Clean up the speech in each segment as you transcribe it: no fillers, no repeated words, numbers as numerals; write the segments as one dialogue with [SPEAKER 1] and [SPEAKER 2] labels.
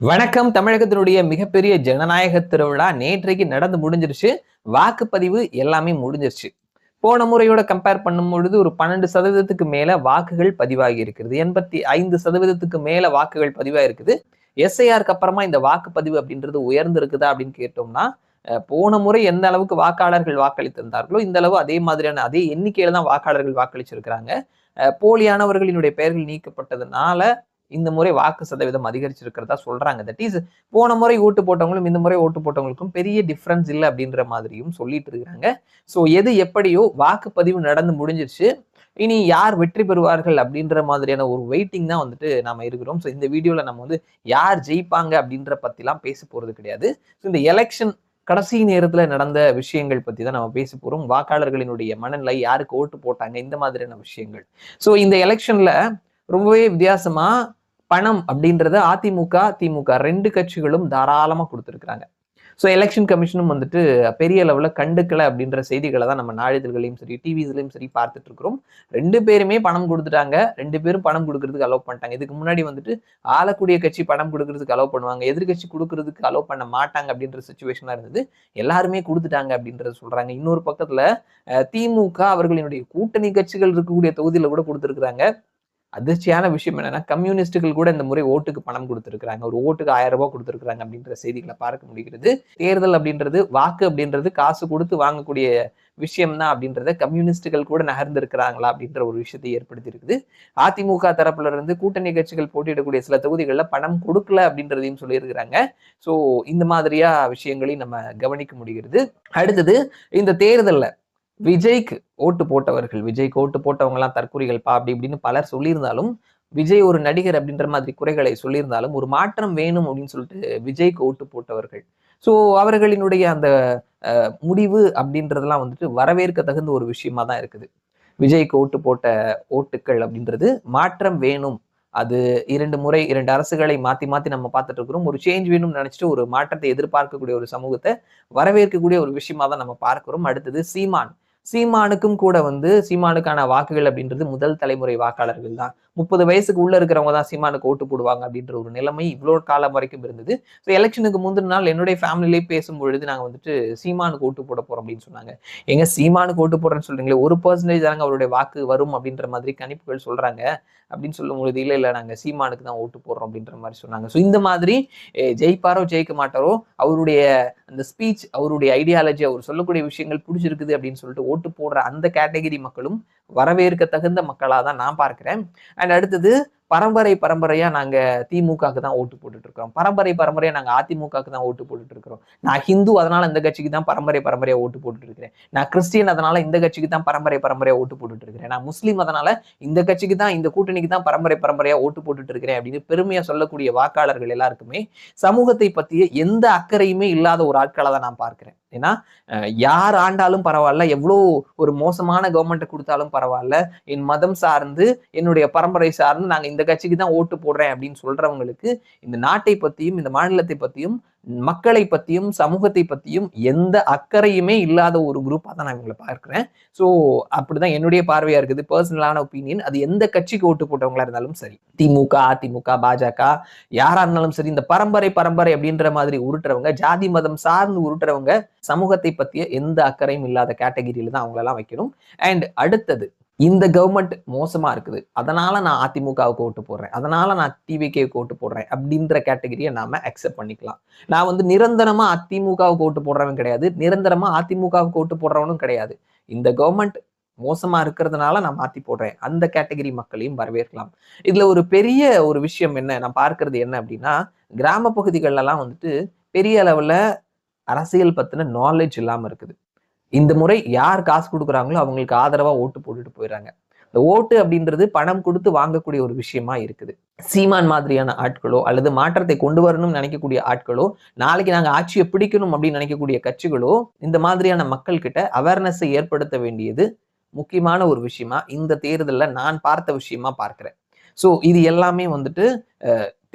[SPEAKER 1] வணக்கம். தமிழகத்தினுடைய மிகப்பெரிய ஜனநாயக திருவிழா நேற்றைக்கு நடந்து முடிஞ்சிருச்சு. வாக்குப்பதிவு எல்லாமே முடிஞ்சிருச்சு. போன முறையோட கம்பேர் பண்ணும் பொழுது ஒரு 12% மேல வாக்குகள் பதிவாகி இருக்கிறது. 85% மேல வாக்குகள் பதிவாயிருக்குது. எஸ்ஐஆருக்கு அப்புறமா இந்த வாக்குப்பதிவு அப்படின்றது உயர்ந்திருக்குதா அப்படின்னு கேட்டோம்னா, போன முறை எந்த அளவுக்கு வாக்காளர்கள் வாக்களித்திருந்தார்களோ, இந்த அளவு அதே மாதிரியான அதே எண்ணிக்கையில தான் வாக்காளர்கள் வாக்களிச்சிருக்கிறாங்க. போலியானவர்களினுடைய பெயர்கள் நீக்கப்பட்டதுனால இந்த முறை வாக்கு சதவீதம் அதிகரிச்சிருக்கிறதா சொல்றாங்க. தட் இஸ் போன முறை ஓட்டு போட்டவங்களும் இந்த முறை ஓட்டு போட்டவங்களுக்கும் பெரிய டிஃபரன்ஸ் இல்ல அப்படின்ற மாதிரியும் சொல்லிட்டு இருக்காங்க. சோ எது எப்படியோ வாக்குப்பதிவு நடந்து முடிஞ்சிருச்சு. இனி யார் வெற்றி பெறுவார்கள் அப்படின்ற மாதிரியான ஒரு வெயிட்டிங் தான் வந்துட்டு நாம இருக்கிறோம். சோ இந்த வீடியோல நம்ம வந்து யார் ஜெயிப்பாங்க அப்படின்ற பத்திலாம் பேச போறது கிடையாது. சோ இந்த எலெக்ஷன் கடைசி நேரத்துல நடந்த விஷயங்கள் பத்தி தான் நம்ம பேச போறோம். வாக்காளர்களினுடைய மனநிலை, யாருக்கு ஓட்டு போட்டாங்க, இந்த மாதிரியான விஷயங்கள். சோ இந்த எலெக்ஷன்ல ரொம்பவே வித்தியாசமா பணம் அப்படின்றத அதிமுக, திமுக 2 கட்சிகளும் தாராளமா குடுத்திருக்கிறாங்க. சோ எலெக்ஷன் கமிஷனும் வந்துட்டு பெரிய லெவல்ல கண்டுக்கல அப்படின்ற செய்திகள தான் நம்ம நாளிதழ்களையும் சரி, டிவிஸ்லயும் சரி பார்த்துட்டு இருக்கிறோம். 2 பேருமே பணம் குடுத்துட்டாங்க. 2 பேரும் பணம் குடுக்குறதுக்கு அலோவ் பண்ணிட்டாங்க. இதுக்கு முன்னாடி வந்துட்டு ஆளக்கூடிய கட்சி பணம் குடுக்குறதுக்கு அலோவ் பண்ணுவாங்க. எதிர்க்கட்சி குடுக்குறதுக்கு அலோவ் பண்ண மாட்டாங்க அப்படின்ற சிச்சுவேஷனா இருந்தது. எல்லாருமே குடுத்துட்டாங்க அப்படின்றத சொல்றாங்க. இன்னொரு பக்கத்துல திமுக அவர்களினுடைய கூட்டணி கட்சிகள் இருக்கக்கூடிய தொகுதியில கூட குடுத்திருக்கிறாங்க. அதிர்ச்சியான விஷயம் என்னன்னா, கம்யூனிஸ்டுகள் கூட இந்த முறை ஓட்டுக்கு பணம் குடுத்திருக்கிறாங்க. ஒரு ஓட்டுக்கு ரூ. 1000 குடுத்திருக்கிறாங்க அப்படின்ற செய்திகள பார்க்க முடிகிறது. தேர்தல் அப்படின்றது, வாக்கு அப்படின்றது காசு குடுத்து வாங்கக்கூடிய விஷயம் தான் அப்படின்றத கம்யூனிஸ்டுகள் கூட நகர்ந்திருக்கிறாங்களா அப்படின்ற ஒரு விஷயத்தை ஏற்படுத்தி இருக்குது. அதிமுக தரப்புல இருந்து கூட்டணி கட்சிகள் போட்டியிடக்கூடிய சில தொகுதிகள்ல பணம் கொடுக்கல அப்படின்றதையும் சொல்லியிருக்கிறாங்க. சோ இந்த மாதிரியா விஷயங்களையும் நம்ம கவனிக்க முடிகிறது. அடுத்தது இந்த தேர்தல்ல விஜய்க்கு ஓட்டு போட்டவர்கள், விஜய்க்கு ஓட்டு போட்டவங்கலாம் தற்குறிகள்ப்பா அப்படி இப்படின்னு பலர் சொல்லியிருந்தாலும், விஜய் ஒரு நடிகர் அப்படின்ற மாதிரி குறைகளை சொல்லியிருந்தாலும், ஒரு மாற்றம் வேணும் அப்படின்னு சொல்லிட்டு விஜய்க்கு ஓட்டு போட்டவர்கள். ஸோ அவர்களினுடைய அந்த முடிவு அப்படின்றதெல்லாம் வந்துட்டு வரவேற்க தகுந்த ஒரு விஷயமா தான் இருக்குது. விஜய்க்கு ஓட்டு போட்ட ஓட்டுக்கள் அப்படின்றது மாற்றம் வேணும். அது 2 முறை 2 அரசுகளை மாத்தி மாத்தி நம்ம பார்த்துட்டு இருக்கிறோம். ஒரு சேஞ்ச் வேணும்னு நினைச்சிட்டு ஒரு மாற்றத்தை எதிர்பார்க்கக்கூடிய ஒரு சமூகத்த வரவேற்கக்கூடிய ஒரு விஷயமா தான் நம்ம பார்க்கிறோம். அடுத்தது சீமான். சீமானுக்கும் கூட வந்து சீமானுக்கான வாக்குகள் அப்படின்றது முதல் தலைமுறை வாக்காளர்கள் தான். 30 வயசுக்கு உள்ள இருக்கிறவங்க தான் சீமானுக்கு ஓட்டு போடுவாங்க அப்படின்ற ஒரு நிலைமை இவ்வளோ காலம் வரைக்கும் இருந்தது. ஸோ எலெக்ஷனுக்கு முந்தின நாள் என்னுடைய ஃபேமிலியிலே பேசும்பொழுது நாங்க வந்துட்டு சீமானுக்கு ஓட்டு போட போறோம் அப்படின்னு சொன்னாங்க. ஏங்க சீமானுக்கு ஓட்டு போடுறேன்னு சொல்றீங்களே, 1% தானங்க அவருடைய வாக்கு வரும் அப்படின்ற மாதிரி கணிப்புகள் சொல்றாங்க. அப்படின்னு சொல்லும்பொழுது, இல்ல இல்ல நாங்க சீமானுக்கு தான் ஓட்டு போடுறோம் அப்படின்ற மாதிரி சொன்னாங்க. ஸோ இந்த மாதிரி ஜெயிப்பாரோ ஜெயிக்க மாட்டாரோ, அவருடைய அந்த ஸ்பீச், அவருடைய ஐடியாலஜி, அவர் சொல்லக்கூடிய விஷயங்கள் பிடிச்சிருக்குது அப்படின்னு சொல்லிட்டு ஓட்டு போடுற அந்த கேட்டகரி மக்களும் வரவேற்க தகுந்த மக்களா தான் நான் பார்க்கிறேன். அண்ட் அடுத்தது பரம்பரையா நாங்க திமுகக்கு தான் ஓட்டு போட்டுட்டு இருக்கிறோம். பரம்பரையா நாங்க அதிமுகக்கு தான் ஓட்டு போட்டுட்டு இருக்கிறோம். நான் ஹிந்து அதனால இந்த கட்சிக்கு தான் பரம்பரையா ஓட்டு போட்டுட்டு இருக்கிறேன். நான் கிறிஸ்டியன் அதனால இந்த கட்சிக்கு தான் பரம்பரையா ஓட்டு போட்டுட்டு இருக்கிறேன். நான் முஸ்லீம் அதனால இந்த கட்சிக்கு தான், இந்த கூட்டணிக்கு தான் பரம்பரையா ஓட்டு போட்டுட்டு இருக்கிறேன் அப்படின்னு பெருமையா சொல்லக்கூடிய வாக்காளர்கள் எல்லாருக்குமே சமூகத்தை பத்திய எந்த அக்கறையுமே இல்லாத ஒரு ஆட்களா தான் நான் பார்க்கிறேன். ஏன்னா யார் ஆண்டாலும் பரவாயில்ல, எவ்வளோ ஒரு மோசமான கவர்மெண்ட் கொடுத்தாலும் பரவாயில்ல, என் மதம் சார்ந்து, என்னுடைய பரம்பரை சார்ந்து நாங்க இந்த கட்சிக்கு தான் ஓட்டு போடுறேன் அப்படின்னு சொல்றவங்களுக்கு இந்த நாட்டை பத்தியும், இந்த மாநிலத்தை பத்தியும், மக்களை பத்தியும், சமூகத்தை பத்தியும் எந்த அக்கறையுமே இல்லாத ஒரு குரூப்பா தான் நான் இவங்களை பார்க்கிறேன். ஸோ அப்படிதான் என்னுடைய பார்வையா இருக்குது. பர்சனலான ஒப்பீனியன். அது எந்த கட்சிக்கு ஓட்டு போட்டவங்களா இருந்தாலும் சரி, திமுக, அதிமுக, பாஜக, யாரா இருந்தாலும் சரி, இந்த பரம்பரை அப்படின்ற மாதிரி உருட்டுறவங்க, ஜாதி மதம் சார்ந்து உருட்டுறவங்க சமூகத்தை பத்திய எந்த அக்கறையும் இல்லாத கேட்டகிரியில தான் அவங்களெல்லாம் வைக்கணும். அண்ட் அடுத்தது, இந்த கவர்மெண்ட் மோசமா இருக்குது, அதனால நான் அதிமுகவுக்கு ஓட்டு போடுறேன், அதனால நான் டிவிகேவுக்கு ஓட்டு போடுறேன் அப்படின்ற கேட்டகிரியை நாம அக்செப்ட் பண்ணிக்கலாம். நான் வந்து நிரந்தரமா அதிமுகவுக்கு ஓட்டு போடுறவன் கிடையாது, நிரந்தரமா அதிமுகவுக்கு ஓட்டு போடுறவனும் கிடையாது. இந்த கவர்மெண்ட் மோசமா இருக்கிறதுனால நான் மாத்தி போடுறேன், அந்த கேட்டகிரி மக்களையும் வரவேற்கலாம். இதுல ஒரு பெரிய ஒரு விஷயம் என்ன நான் பார்க்கிறது என்ன அப்படின்னா, கிராம பகுதிகள்ல எல்லாம் வந்துட்டு பெரிய அளவுல அரசியல் பத்தின நாலேஜ் இல்லாம இருக்குது. இந்த முறை யார் காசு குடுக்குறாங்களோ அவங்களுக்கு ஆதரவா ஓட்டு போட்டுட்டு போயிடுறாங்க. இந்த ஓட்டு அப்படின்றது பணம் குடுத்து வாங்கக்கூடிய ஒரு விஷயமா இருக்குது. சீமான் மாதிரியான ஆட்களோ, அல்லது மாற்றத்தை கொண்டு வரணும்னு நினைக்கக்கூடிய ஆட்களோ, நாளைக்கு நாங்க ஆட்சியை பிடிக்கணும் அப்படின்னு நினைக்கக்கூடிய கட்சிகளோ, இந்த மாதிரியான மக்கள் கிட்ட அவேர்னஸை ஏற்படுத்த வேண்டியது முக்கியமான ஒரு விஷயமா இந்த தேர்தல்ல நான் பார்த்த விஷயமா பார்க்கிறேன். சோ இது எல்லாமே வந்துட்டு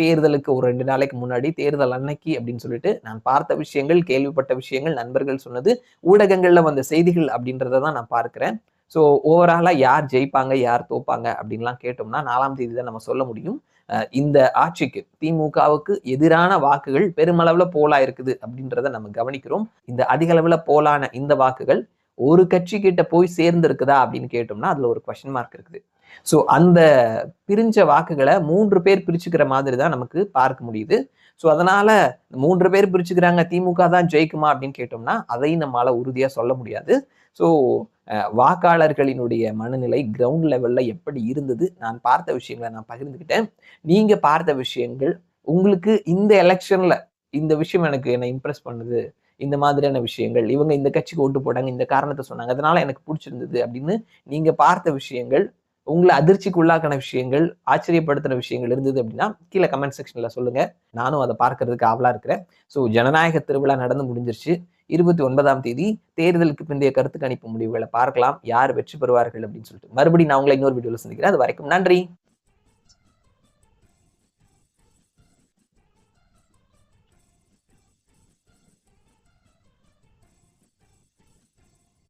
[SPEAKER 1] தேர்தலுக்கு ஒரு 2 நாளைக்கு முன்னாடி, தேர்தல் அன்னைக்கு அப்படின்னு சொல்லிட்டு நான் பார்த்த விஷயங்கள், கேள்விப்பட்ட விஷயங்கள், நண்பர்கள் சொன்னது, ஊடகங்கள்ல வந்த செய்திகள் அப்படின்றத தான் நான் பார்க்கிறேன். ஸோ ஓவராலா யார் ஜெயிப்பாங்க, யார் தோப்பாங்க அப்படின்லாம் கேட்டோம்னா 4ஆம் தேதி தான் நம்ம சொல்ல முடியும். இந்த ஆட்சிக்கு திமுகவுக்கு எதிரான வாக்குகள் பெருமளவுல போலா இருக்குது அப்படின்றத நம்ம கவனிக்கிறோம். இந்த அதிக அளவுல போலான இந்த வாக்குகள் ஒரு கட்சி கிட்ட போய் சேர்ந்து இருக்குதா அப்படின்னு கேட்டோம்னா அதுல ஒரு கொஸ்டின் மார்க் இருக்குது. சோ அந்த பிரிஞ்ச வாக்குகளை 3 பேர் பிரிச்சுக்கிற மாதிரி தான் நமக்கு பார்க்க முடியுது. சோ அதனால 3 பேர் பிரிச்சுக்கிறாங்க, திமுக தான் ஜெயிக்குமா அப்படின்னு கேட்டோம்னா அதையும் நம்மளால உறுதியா சொல்ல முடியாது. சோ வாக்காளர்களினுடைய மனநிலை கிரவுண்ட் லெவல்ல எப்படி இருந்தது, நான் பார்த்த விஷயங்களை நான் பகிர்ந்துக்கிட்டேன். நீங்க பார்த்த விஷயங்கள், உங்களுக்கு இந்த எலெக்ஷன்ல இந்த விஷயம் எனக்கு என்ன இம்ப்ரெஸ் பண்ணுது, இந்த மாதிரியான விஷயங்கள், இவங்க இந்த கட்சிக்கு ஓட்டு போட்டாங்க, இந்த காரணத்தை சொன்னாங்க, அதனால எனக்கு பிடிச்சிருந்தது அப்படின்னு நீங்க பார்த்த விஷயங்கள், உங்களை அதிர்ச்சிக்கு உள்ளாக்கின விஷயங்கள், ஆச்சரியப்படுத்தின விஷயங்கள் இருந்தது அப்படின்னா கீழே கமெண்ட் செக்ஷன்ல சொல்லுங்க. நானும் அதை பார்க்கறதுக்கு ஆவலா இருக்கிறேன். ஸோ ஜனநாயக திருவிழா நடந்து முடிஞ்சிருச்சு. 29ஆம் தேதி தேர்தலுக்கு பிந்தைய கருத்து கணிப்பு முடிவுகளை பார்க்கலாம். யார் வெற்றி பெறுவார்கள் அப்படின்னு சொல்லிட்டு. மறுபடியும் நான் உங்களை இன்னொரு வீடியோல சந்திக்கிறேன். அது வரைக்கும் நன்றி.